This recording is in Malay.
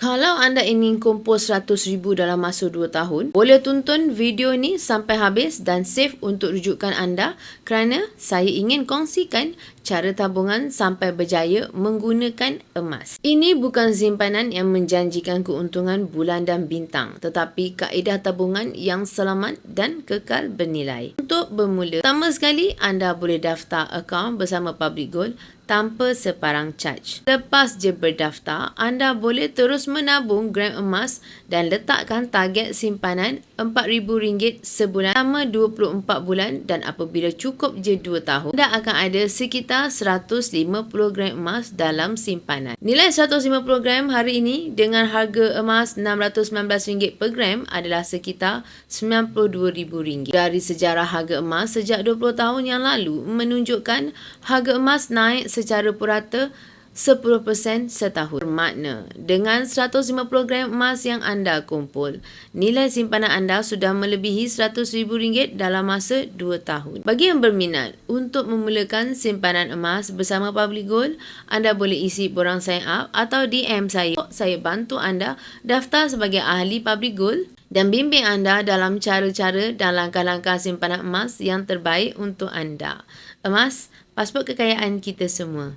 Kalau anda ingin kumpul 100,000 dalam masa 2 tahun, boleh tonton video ni sampai habis dan save untuk rujukan anda kerana saya ingin kongsikan cara tabungan sampai berjaya menggunakan emas. Ini bukan simpanan yang menjanjikan keuntungan bulan dan bintang, tetapi kaedah tabungan yang selamat dan kekal bernilai. Untuk bermula, pertama sekali anda boleh daftar akaun bersama Public Gold tanpa sebarang charge. Lepas je berdaftar, anda boleh terus menabung gram emas dan letakkan target simpanan RM4,000 sebulan selama 24 bulan, dan apabila cukup je 2 tahun, anda akan ada sekitar 150 gram emas dalam simpanan. Nilai 150 gram hari ini dengan harga emas RM619 per gram adalah sekitar RM92,000. Dari sejarah harga emas sejak 20 tahun yang lalu menunjukkan harga emas naik secara purata 10% setahun. Bermakna, dengan 150 gram emas yang anda kumpul, nilai simpanan anda sudah melebihi RM100,000 dalam masa 2 tahun. Bagi yang berminat untuk memulakan simpanan emas bersama Public Gold, anda boleh isi borang sign up atau DM saya. Saya bantu anda daftar sebagai ahli Public Gold dan bimbing anda dalam cara-cara dan langkah-langkah simpanan emas yang terbaik untuk anda. Emas, pasport kekayaan kita semua.